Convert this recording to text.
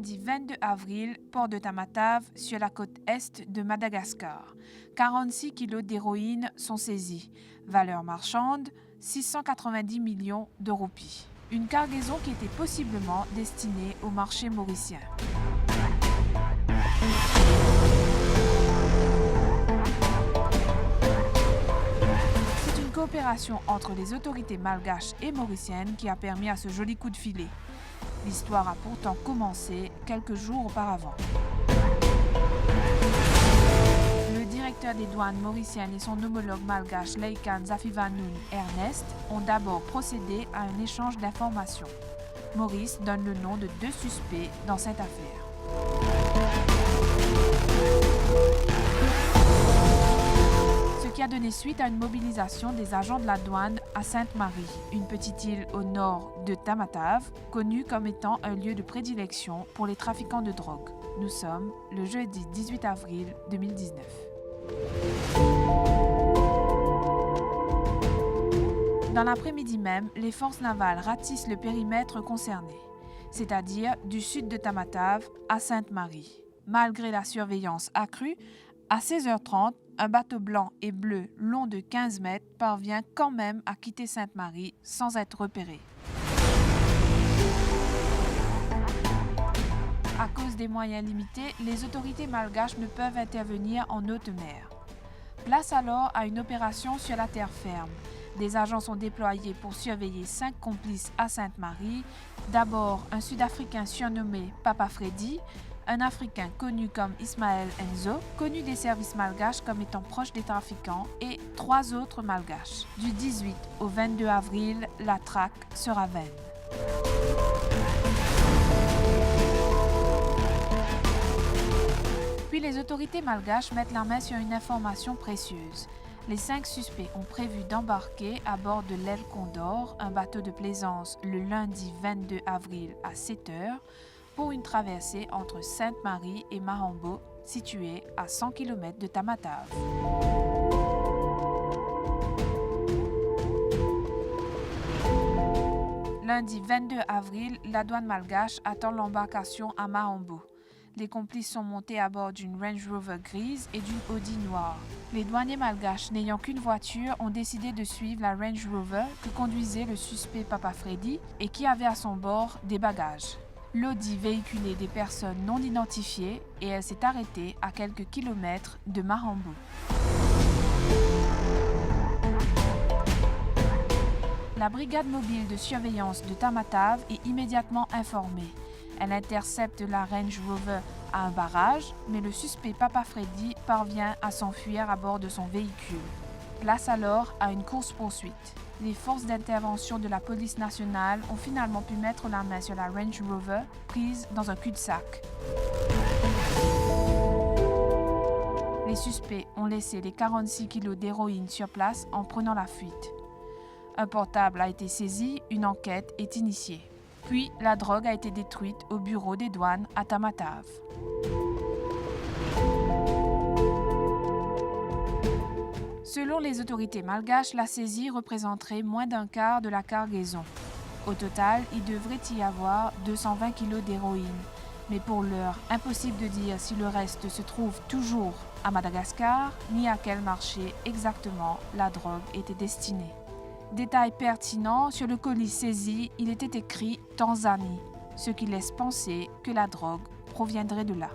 lundi 22 avril, port de Tamatave, sur la côte est de Madagascar. 46 kilos d'héroïne sont saisis. Valeur marchande, 690 millions de roupies. Une cargaison qui était possiblement destinée au marché mauricien. C'est une coopération entre les autorités malgaches et mauriciennes qui a permis à ce joli coup de filet. L'histoire a pourtant commencé quelques jours auparavant. Le directeur des douanes mauriciennes et son homologue malgache Leikan Zafivanoun Ernest ont d'abord procédé à un échange d'informations. Maurice donne le nom de 2 suspects dans cette affaire. Ce qui a donné suite à une mobilisation des agents de la douane à Sainte-Marie, une petite île au nord de Tamatave, connue comme étant un lieu de prédilection pour les trafiquants de drogue. Nous sommes le jeudi 18 avril 2019. Dans l'après-midi même, les forces navales ratissent le périmètre concerné, c'est-à-dire du sud de Tamatave à Sainte-Marie. Malgré la surveillance accrue, à 16h30, un bateau blanc et bleu long de 15 mètres parvient quand même à quitter Sainte-Marie sans être repéré. À cause des moyens limités, les autorités malgaches ne peuvent intervenir en haute mer. Place alors à une opération sur la terre ferme. Des agents sont déployés pour surveiller 5 complices à Sainte-Marie. D'abord, un Sud-Africain surnommé Papa Freddy, un Africain connu comme Ismaël Enzo, connu des services malgaches comme étant proche des trafiquants, et 3 autres malgaches. Du 18 au 22 avril, la traque sera vaine. Puis les autorités malgaches mettent la main sur une information précieuse. Les 5 suspects ont prévu d'embarquer à bord de l'Aile Condor, un bateau de plaisance, le lundi 22 avril à 7h, pour une traversée entre Sainte-Marie et Marambo, située à 100 km de Tamatave. Lundi 22 avril, la douane malgache attend l'embarcation à Marambo. Les complices sont montés à bord d'une Range Rover grise et d'une Audi noire. Les douaniers malgaches, n'ayant qu'une voiture, ont décidé de suivre la Range Rover que conduisait le suspect Papa Freddy et qui avait à son bord des bagages. L'Audi véhiculait des personnes non identifiées et elle s'est arrêtée à quelques kilomètres de Marambo. La brigade mobile de surveillance de Tamatave est immédiatement informée. Elle intercepte la Range Rover à un barrage, mais le suspect Papa Freddy parvient à s'enfuir à bord de son véhicule. Place alors à une course-poursuite. Les forces d'intervention de la police nationale ont finalement pu mettre la main sur la Range Rover, prise dans un cul-de-sac. Les suspects ont laissé les 46 kilos d'héroïne sur place en prenant la fuite. Un portable a été saisi, une enquête est initiée. Puis, la drogue a été détruite au bureau des douanes à Tamatave. Selon les autorités malgaches, la saisie représenterait moins d'un quart de la cargaison. Au total, il devrait y avoir 220 kilos d'héroïne. Mais pour l'heure, impossible de dire si le reste se trouve toujours à Madagascar, ni à quel marché exactement la drogue était destinée. Détail pertinent, sur le colis saisi, il était écrit Tanzanie, ce qui laisse penser que la drogue proviendrait de là.